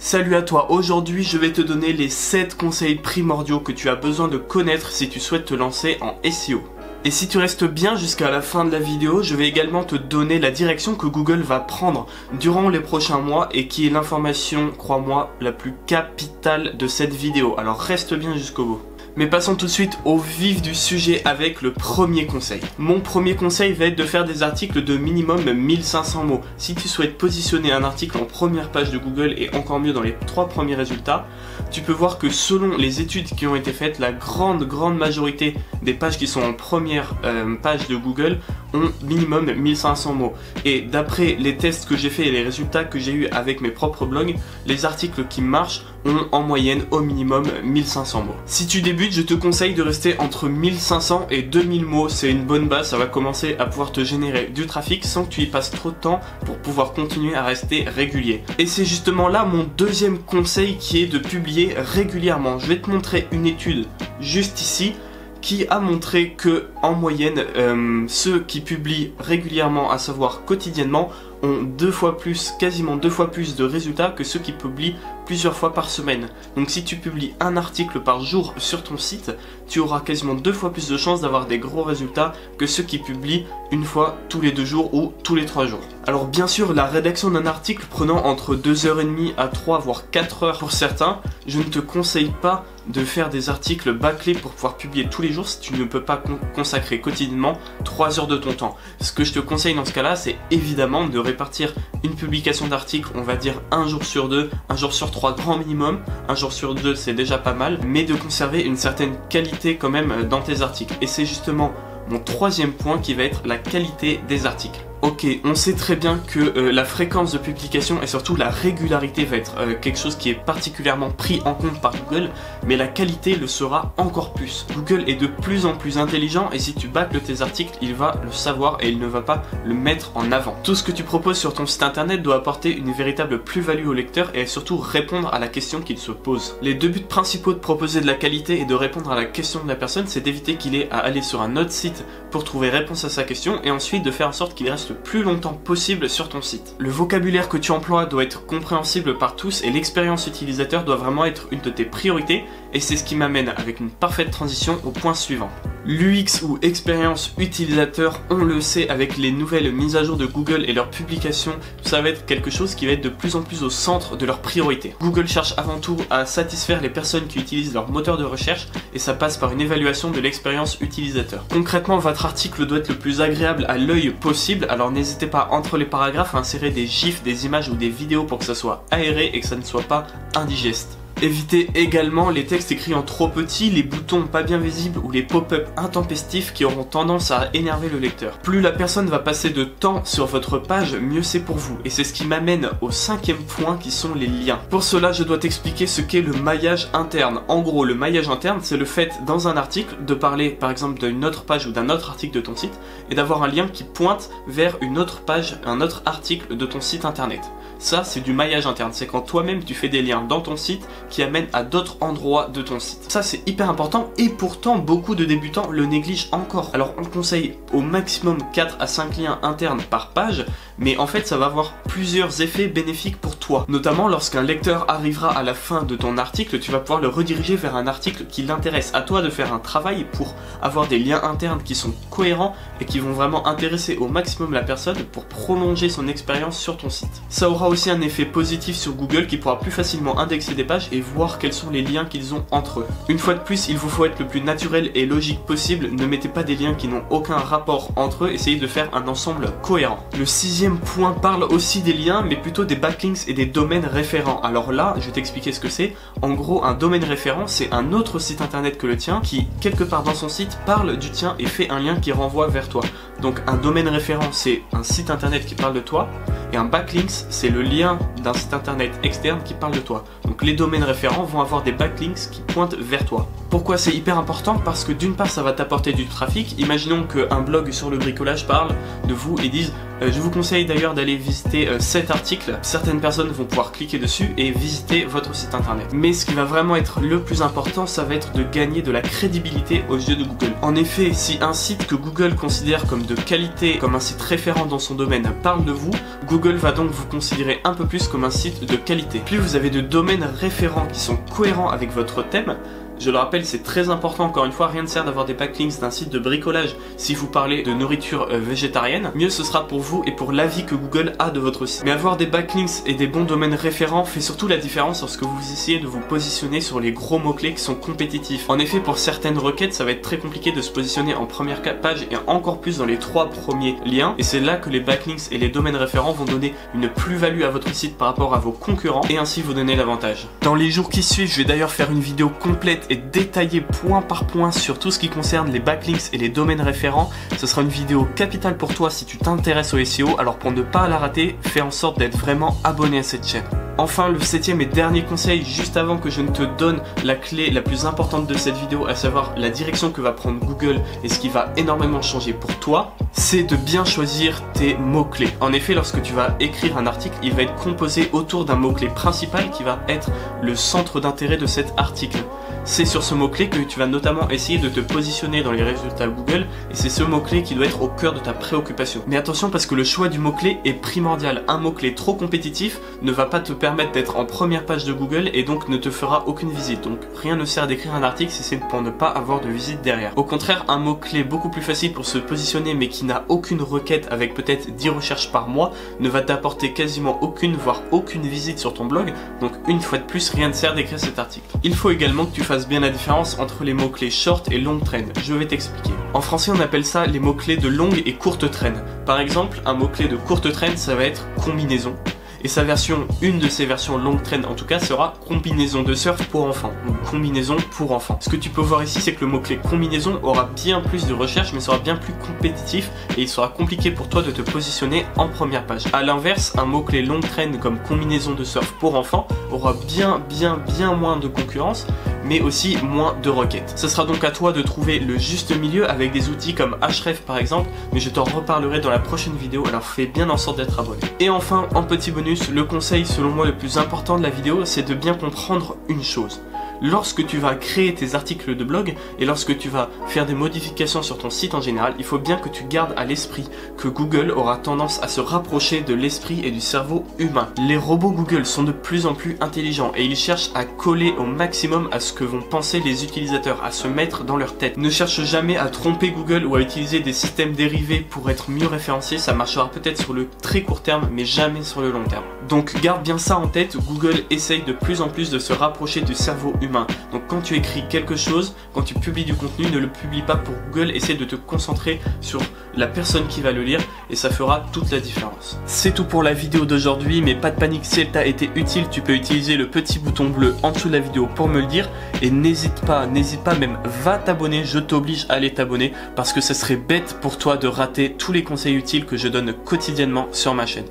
Salut à toi, aujourd'hui je vais te donner les 7 conseils primordiaux que tu as besoin de connaître si tu souhaites te lancer en SEO. Et si tu restes bien jusqu'à la fin de la vidéo, je vais également te donner la direction que Google va prendre durant les prochains mois et qui est l'information, crois-moi, la plus capitale de cette vidéo. Alors reste bien jusqu'au bout. Mais passons tout de suite au vif du sujet avec le premier conseil. Mon premier conseil va être de faire des articles de minimum 1500 mots. Si tu souhaites positionner un article en première page de Google et encore mieux dans les 3 premiers résultats, tu peux voir que selon les études qui ont été faites, la grande majorité des pages qui sont en première page de Google ont minimum 1500 mots. Et d'après les tests que j'ai fait et les résultats que j'ai eu avec mes propres blogs, les articles qui marchent ont en moyenne au minimum 1500 mots. Si tu débutes, je te conseille de rester entre 1500 et 2000 mots, c'est une bonne base, ça va commencer à pouvoir te générer du trafic sans que tu y passes trop de temps pour pouvoir continuer à rester régulier. Et c'est justement là mon deuxième conseil qui est de publier régulièrement. Je vais te montrer une étude juste ici qui a montré que en moyenne ceux qui publient régulièrement, à savoir quotidiennement, ont 2 fois plus, quasiment 2 fois plus de résultats que ceux qui publient plusieurs fois par semaine. Donc si tu publies un article par jour sur ton site, tu auras quasiment 2 fois plus de chances d'avoir des gros résultats que ceux qui publient une fois tous les 2 jours ou tous les 3 jours. Alors bien sûr, la rédaction d'un article prenant entre 2h30 à 3 voire 4 heures pour certains, je ne te conseille pas de faire des articles bâclés pour pouvoir publier tous les jours si tu ne peux pas consacrer quotidiennement 3 heures de ton temps. Ce que je te conseille dans ce cas-là, c'est évidemment de répartir une publication d'articles, on va dire un jour sur 2, un jour sur 3 grand minimum, un jour sur 2 c'est déjà pas mal, mais de conserver une certaine qualité quand même dans tes articles. Et c'est justement mon troisième point qui va être la qualité des articles. Ok, on sait très bien que la fréquence de publication et surtout la régularité va être quelque chose qui est particulièrement pris en compte par Google, mais la qualité le sera encore plus. Google est de plus en plus intelligent et si tu bâcles tes articles, il va le savoir et il ne va pas le mettre en avant. Tout ce que tu proposes sur ton site internet doit apporter une véritable plus-value au lecteur et surtout répondre à la question qu'il se pose. Les 2 buts principaux de proposer de la qualité et de répondre à la question de la personne, c'est d'éviter qu'il ait à aller sur un autre site pour trouver réponse à sa question et ensuite de faire en sorte qu'il reste le plus longtemps possible sur ton site. Le vocabulaire que tu emploies doit être compréhensible par tous et l'expérience utilisateur doit vraiment être une de tes priorités et c'est ce qui m'amène avec une parfaite transition au point suivant. L'UX ou expérience utilisateur, on le sait avec les nouvelles mises à jour de Google et leurs publications, ça va être quelque chose qui va être de plus en plus au centre de leurs priorités. Google cherche avant tout à satisfaire les personnes qui utilisent leur moteur de recherche et ça passe par une évaluation de l'expérience utilisateur. Concrètement, votre article doit être le plus agréable à l'œil possible, alors n'hésitez pas entre les paragraphes à insérer des gifs, des images ou des vidéos pour que ça soit aéré et que ça ne soit pas indigeste. Évitez également les textes écrits en trop petit, les boutons pas bien visibles ou les pop-up intempestifs qui auront tendance à énerver le lecteur. Plus la personne va passer de temps sur votre page, mieux c'est pour vous. Et c'est ce qui m'amène au 5e point qui sont les liens. Pour cela, je dois t'expliquer ce qu'est le maillage interne. En gros, le maillage interne, c'est le fait dans un article de parler par exemple d'une autre page ou d'un autre article de ton site et d'avoir un lien qui pointe vers une autre page, un autre article de ton site internet. Ça, c'est du maillage interne. C'est quand toi-même tu fais des liens dans ton site qui amènent à d'autres endroits de ton site. Ça, c'est hyper important et pourtant, beaucoup de débutants le négligent encore. Alors, on conseille au maximum 4 à 5 liens internes par page, mais en fait, ça va avoir plusieurs effets bénéfiques pour toi. Notamment, lorsqu'un lecteur arrivera à la fin de ton article, tu vas pouvoir le rediriger vers un article qui l'intéresse. À toi de faire un travail pour avoir des liens internes qui sont cohérents et qui vont vraiment intéresser au maximum la personne pour prolonger son expérience sur ton site. Ça aura aussi un effet positif sur Google qui pourra plus facilement indexer des pages et voir quels sont les liens qu'ils ont entre eux. Une fois de plus, il vous faut être le plus naturel et logique possible, ne mettez pas des liens qui n'ont aucun rapport entre eux, essayez de faire un ensemble cohérent. Le 6e point parle aussi des liens, mais plutôt des backlinks et des domaines référents. Alors là, je vais t'expliquer ce que c'est. En gros, un domaine référent, c'est un autre site internet que le tien qui, quelque part dans son site, parle du tien et fait un lien qui renvoie vers toi. Donc un domaine référent, c'est un site internet qui parle de toi, et un backlinks, c'est le lien d'un site internet externe qui parle de toi. Donc les domaines référents vont avoir des backlinks qui pointent vers toi. Pourquoi c'est hyper important? Parce que d'une part, ça va t'apporter du trafic. Imaginons qu'un blog sur le bricolage parle de vous et dise Je vous conseille d'ailleurs d'aller visiter cet article. Certaines personnes vont pouvoir cliquer dessus et visiter votre site internet. Mais ce qui va vraiment être le plus important, ça va être de gagner de la crédibilité aux yeux de Google. En effet, si un site que Google considère comme de qualité, comme un site référent dans son domaine parle de vous, Google va donc vous considérer un peu plus comme un site de qualité. Plus vous avez de domaines référents qui sont cohérents avec votre thème, je le rappelle, c'est très important, encore une fois, rien ne sert d'avoir des backlinks d'un site de bricolage si vous parlez de nourriture végétarienne. Mieux ce sera pour vous et pour l'avis que Google a de votre site. Mais avoir des backlinks et des bons domaines référents fait surtout la différence lorsque vous essayez de vous positionner sur les gros mots-clés qui sont compétitifs. En effet, pour certaines requêtes, ça va être très compliqué de se positionner en première page et encore plus dans les 3 premiers liens. Et c'est là que les backlinks et les domaines référents vont donner une plus-value à votre site par rapport à vos concurrents et ainsi vous donner l'avantage. Dans les jours qui suivent, je vais d'ailleurs faire une vidéo complète et détaillé point par point sur tout ce qui concerne les backlinks et les domaines référents. Ce sera une vidéo capitale pour toi si tu t'intéresses au SEO, alors pour ne pas la rater, fais en sorte d'être vraiment abonné à cette chaîne. Enfin, le 7e et dernier conseil, juste avant que je ne te donne la clé la plus importante de cette vidéo, à savoir la direction que va prendre Google et ce qui va énormément changer pour toi, c'est de bien choisir tes mots-clés. En effet, lorsque tu vas écrire un article, il va être composé autour d'un mot-clé principal qui va être le centre d'intérêt de cet article. C'est sur ce mot-clé que tu vas notamment essayer de te positionner dans les résultats Google et c'est ce mot-clé qui doit être au cœur de ta préoccupation. Mais attention parce que le choix du mot-clé est primordial. Un mot-clé trop compétitif ne va pas te permettre d'être en première page de Google et donc ne te fera aucune visite. Donc rien ne sert d'écrire un article si c'est pour ne pas avoir de visite derrière. Au contraire, un mot-clé beaucoup plus facile pour se positionner mais qui n'a aucune requête avec peut-être 10 recherches par mois ne va t'apporter quasiment aucune voire aucune visite sur ton blog. Donc une fois de plus, rien ne sert d'écrire cet article. Il faut également que tu fasses bien la différence entre les mots-clés short et long trend. Je vais t'expliquer. En français, on appelle ça les mots-clés de longue et courte trend. Par exemple, un mot-clé de courte trend, ça va être combinaison. Et sa version, une de ses versions long trend en tout cas, sera combinaison de surf pour enfants, ou combinaison pour enfants. Ce que tu peux voir ici, c'est que le mot-clé combinaison aura bien plus de recherche, mais sera bien plus compétitif et il sera compliqué pour toi de te positionner en première page. A l'inverse, un mot-clé long trend comme combinaison de surf pour enfants aura bien moins de concurrence, mais aussi moins de requêtes. Ce sera donc à toi de trouver le juste milieu avec des outils comme Ahrefs par exemple, mais je t'en reparlerai dans la prochaine vidéo, alors fais bien en sorte d'être abonné. Et enfin, en petit bonus, le conseil selon moi le plus important de la vidéo, c'est de bien comprendre une chose. Lorsque tu vas créer tes articles de blog et lorsque tu vas faire des modifications sur ton site en général, il faut bien que tu gardes à l'esprit que Google aura tendance à se rapprocher de l'esprit et du cerveau humain. Les robots Google sont de plus en plus intelligents et ils cherchent à coller au maximum à ce que vont penser les utilisateurs, à se mettre dans leur tête. Ne cherche jamais à tromper Google ou à utiliser des systèmes dérivés pour être mieux référencé, ça marchera peut-être sur le très court terme mais jamais sur le long terme. Donc garde bien ça en tête, Google essaye de plus en plus de se rapprocher du cerveau humain. Donc quand tu écris quelque chose, quand tu publies du contenu, ne le publie pas pour Google, essaie de te concentrer sur la personne qui va le lire et ça fera toute la différence. C'est tout pour la vidéo d'aujourd'hui, mais pas de panique, si elle t'a été utile, tu peux utiliser le petit bouton bleu en dessous de la vidéo pour me le dire et n'hésite pas même, va t'abonner, je t'oblige à aller t'abonner parce que ça serait bête pour toi de rater tous les conseils utiles que je donne quotidiennement sur ma chaîne.